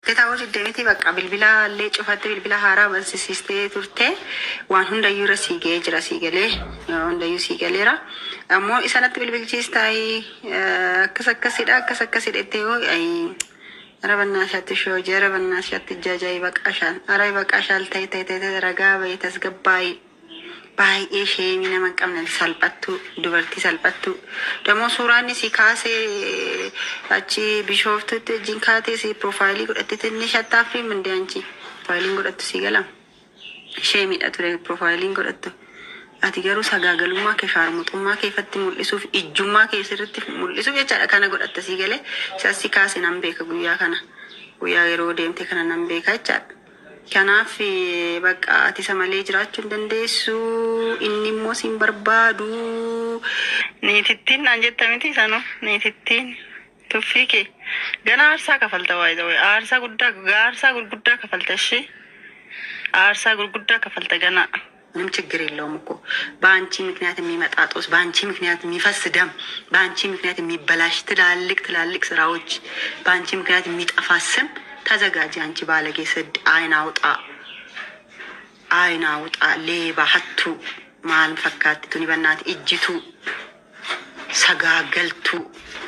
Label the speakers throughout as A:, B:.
A: Kitaaba deddeemiti bakka bilbila illee cufatte bilbila haaraa barsiistee turte waan hundayyuu irra siigee jira siigalee hundayyuu siigaleera. Ammoo isanatti bilbilchiistaa akkas akkasidha itti yoo rabannashatti shoo jee rabannashatti jajai baqashaan aray baqashaal ta'e ragaa bayi tasgabbaay baay'ee ishee nama qabna salphattu dubartii salphattu demo suuraan si kaasee achi bishooftutti jinkaatee si profaayilii godhatte inni shattaafi minde anchi profaayiliin godhattu si galam ishee miidha ture profaayiliin godhattu ati garuu sagaagalummaa kee shaarmuxummaa kee ifatti mul'isuuf ijjummaa kee sirriitti mul'isuuf jechaadha kana godhatta si galee sassi kaasee nan beeka guyyaa yeroo deemte kana nan beeka jechaadha. Kanaaf bakka ati samalee jiraachuu hin dandeessu inni immoo siin barbaadu niitittiin naan jettamiti sano niitittiin tuffii kee gana aarsaa kafalta waayidawee aarsaa gurguddaa kafalta ishee aarsaa gurguddaa kafalta gana ምንም ችግር የለውም እኮ በአንቺ ምክንያት የሚመጣ ጦስ በአንቺ ምክንያት የሚፈስ ደም በአንቺ ምክንያት የሚበላሽ ትላልቅ ስራዎች በአንቺ ምክንያት የሚጠፋ ስም ተዘጋጂ አንቺ ባለጌ ስድ አይን አውጣ ሌባ ሀቱ ማልም ፈካትቱን በእናት እጅቱ ሰጋገልቱ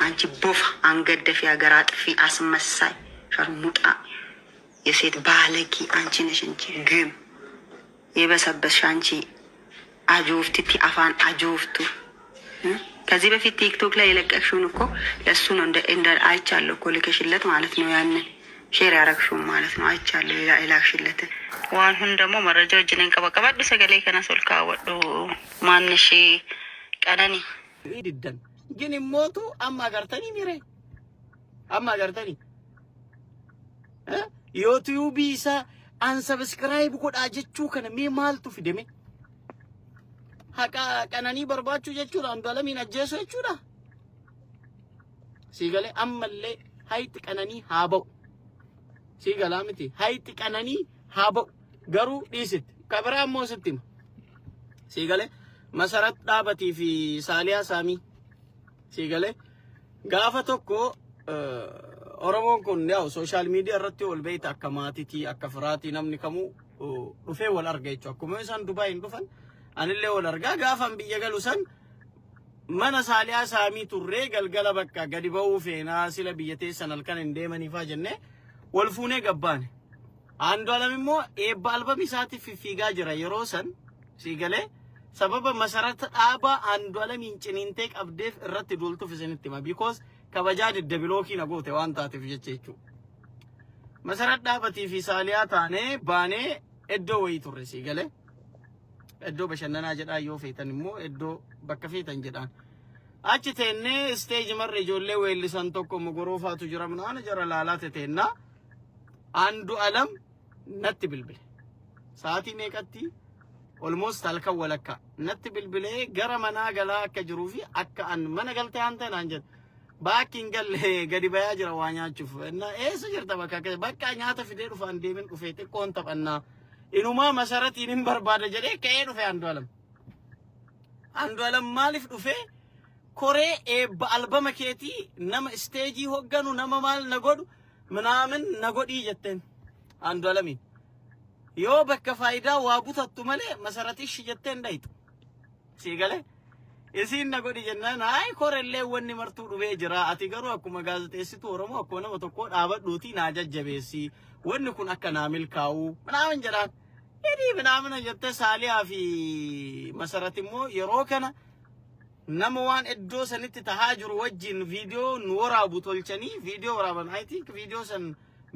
A: አንቺ ቦፍ አንገደፊ ሀገር አጥፊ አስመሳይ ሸርሙጣ የሴት ባለጌ አንቺ ነሽ እንጂ ግም የበሰበስሽ አንቺ አጆፍቲ አፋን አጆፍቱ ከዚህ በፊት ቲክቶክ ላይ የለቀቅሽውን እኮ ለሱ ነው እንደ አይቻለሁ እኮ ልከሽለት ማለት ነው ያንን ሼር ያረግሽው ማለት ነው አይቻለሁ ይላክሽለት ዋን ደግሞ መረጃው እጅነን ቀበቀባዱ ሰገሌ ከናሶልካ ወዶ ማንሽ ቀነኒ ይድደን ግን ሞቱ አማጋርተኒ ሚሬ አማጋርተኒ ዩቲዩብ ይሳ አንሰብስክራይብ ጎዳ ጀቹ ከነ ማልቱ ፊደሜ ሀቃ ቀነኒ በርባቹ ጀቹ አንዱ አለሚን አጀሶ ጀቹዳ ሲገሌ አመለ ሀይት ቀነኒ ሃበው ሲገላምቲ ሀይት ቀነኒ ሃበው ገሩ ዲስት ከብራሞ ስትም ሲገሌ መሰረት ዳበቲ ፊ ሳሊያ ሳሚ ሲገሌ ጋፈቶኮ ኦሮሞን ኩን ያው ሶሻል ሚዲያ ረቲ ወልበይት አከማቲቲ አከፍራቲ ነምኒ ከሙ ዱፌ ወላርጋይቹ አኩመ ሰን ዱባይ እንዱፈን አንለ ወላርጋ ጋፋን ቢየገሉሰን መነ ሳሊያ ሳሚ ቱሬ ገልገለ በቃ ገዲበው ፌና ሲለ ቢየቴ ሰነልከን እንደመኒፋ ጀነ ወልፉኔ ገባን አንዱ አለምሞ ኤባ አልበም ኢሳቲ ፊፊጋ ጅራ የሮሰን ሲገሌ ሰበበ መሰረት ዳባ አንዱ አለም ኢንጭኒንቴ ቀብዴፍ ረቲ ዱልቱ ፍዘንቲማ ቢኮዝ ከበጃጅ ደብሎኪ ነጎቴ ዋንታቲ ፍጀቼቹ መሰረት ዳበቲ ፊ ሳሊያ ታኔ ባኔ እዶ ወይ ቱሬ ሲገሌ እዶ በሸነና ጀዳ ዮ ፌተንሞ እዶ በከፌተን ጀዳን አችቴኔ ስቴጅ መር ጆሌ ወይልሰን ቶኮ መጎሮፋቱ ጅራምናን ጀራ ላላተቴና አንዱ አለም ነት ብልብል ሳቲ ሜቀቲ ኦልሞስት አልከወለካ ነት ብልብሌ ገረመና ገላ ከጅሩፊ አካ አን መነገልተ አንተን አንጀት ባኪንገል ገዲ በያጅራ ዋኛቹፍ እና ኤስ ጅርታ በቃ ኛተ ፊዴ ዱፋ እንደምን ዱፌት ቆንተበና ኢኑማ መሰረት ይንም በርባደ ጀዴ ከኤ ዱፌ አንዱ አለም ማሊፍ ዱፌ ኮሬ በአልበም ኬቲ ነም ስቴጂ ሆገኑ ነመማል ነጎዱ ምናምን ነጎዲ ጀተን አንዱ አለሚ ዮ በከፋይዳ ዋቡተቱ መለ መሰረትሽ ጀተን እንዳይጡ ሲገለ እሲን ነጎዲ ጀናን አይ ኮረሌ ወኒ መርቱ ዱቤ ጅራ አቲገሩ አኩመ ጋዜጤሲቱ ኦሮሞ አኮነ ወተኮ ዳበዱቲ ናጀጀቤሲ ወኒ ኩን አከና ሚልካው ምናምን ጀራን እዲ ምናምን ጀተ ሳሊያ ፊ መሰረትሞ የሮከና ነመዋን እዶ ሰንት ተሃጅሩ ወጅን ቪዲዮ ንወራቡ ቶልቸኒ ቪዲዮ ወራበን አይ ቲንክ ቪዲዮ ሰን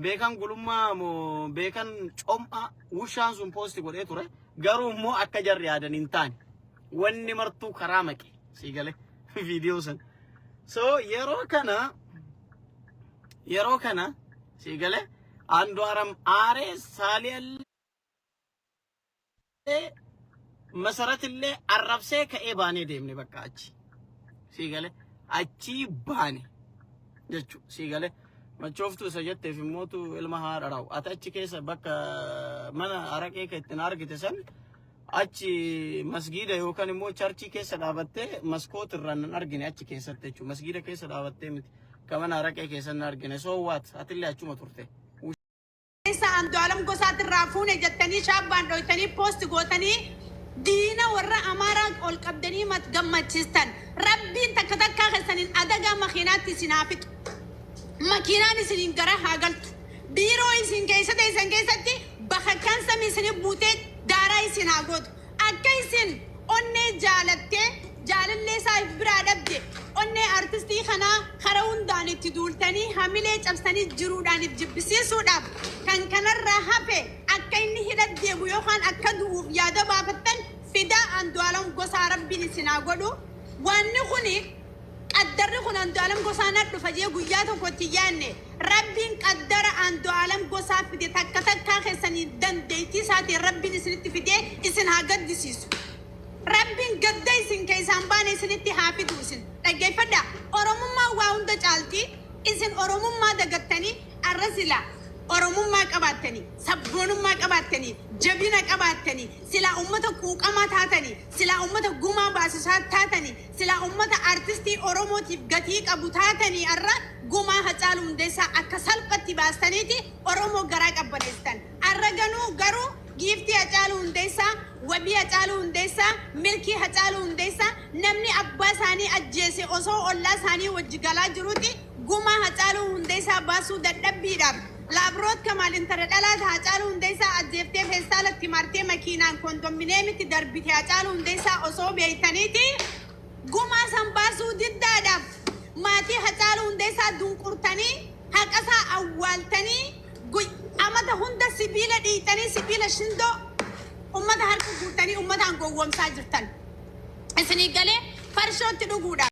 A: ቤካን ጉሉማ ሞ ቤካን ጮምአ ውሻን ሱን ፖስት ጎዴ ቱረ ገሩ ሞ አከጀር ያደን እንታን ወኒ መርቱ ከራመቂ ሲገለ ቪዲዮ ሰን ሶ የሮከና ሲገለ አንዱ አረም አሬ ሳሊያል መሰረት ለ አረብሴ ከኤባኔ ደምኔ በቃች ሲገለ አቺ ባኔ ጀቹ ሲገለ መቾፍቱ ሰጀት ፍሞቱ elmahaaraw atachi keessa bakka mana araqee keetin argitesan achi masgida yookan immoo charchi keessa dhaabatte maskoot irraan argine achi keessatti jechu masgida keessa dhaabatte miti kamana araqee keessa argine so what atille achuma turte
B: Andu'aalam Gosaati irraa fuune jettanii shaabbaan dhoytanii poosti gootanii diina warra Amaaraa ol qabdanii gammachiistan. Rabbiin takka takkaa keessaniin adagaa makiinaatti isin haa fixu. Makiinaan isiniin gara haa galtu. Biiroo isin keessatti bakakkaan samii isin buutee daaraa isin haa gootu. Akka isin onnee jaalattee jaalallee isaa biraa dhabde onnee artistii kanaa karaa hundaan itti duultanii hamilee cabsanii jiruudhaan jibbisiisuudhaaf kan kanarraa hafe akka inni hidhat deebu yookaan akka du'uuf yaada baafattan fidaa Andu'aalam Gosaa Rabbiin isin haa godhu. Wanni kuni qaddarri kun Andu'aalam Gosaa na dhufa jee guyyaa tokkotti yaanne Rabbiin qaddara Andu'aalam Gosaa fide takka takkaa keessanii dandeettii isaatiin Rabbiin isinitti fidee isin haa gaddisiisu. Rabbiin gadda isin keessaan baane isinitti haa fidu isin. Dhaggeeffadhaa. Oromummaa waa hunda caalti isin Oromummaa dagattanii arrasila Oromummaa qabaattanii sabboonummaa qabaattanii jabina qabaattanii silaa ummata quuqamaa taatanii silaa ummata gumaa baasisaa taatanii silaa ummata artistii Oromootiif gatii qabu taatanii arra gumaa Hacaaluu Hundeessaa akka salphatti baastaniiti Oromoo garaa qabbaneessitan. Arra garuu giiftii Hacaaluu Hundeessaa wabii Hacaaluu Hundeessaa milkii Hacaaluu Hundeessaa namni abbaa isaanii ajjeese osoo ollaa isaanii wajji galaa jiruuti gumaa Hacaaluu Hundeessaa baasuu dadhabbiidhaaf laabroot Kamaal intara dhalaata Hacaaluu Hundeessaa ajjeeftee feestaalatti martee makiinaan kondommineemitti darbite Hacaaluu Hundeessaa osoo beeytaniiti gumaa san baasuu diddaadhaaf maatii Hacaaluu Hundeessaa dunqurtanii haqasaa awwaaltanii amata hunda sibiila dhiitanii sibiila shindoo ummata harka guutanii ummataan gowwomsaa jirtan. Isinii galee farshootti dhuguudha.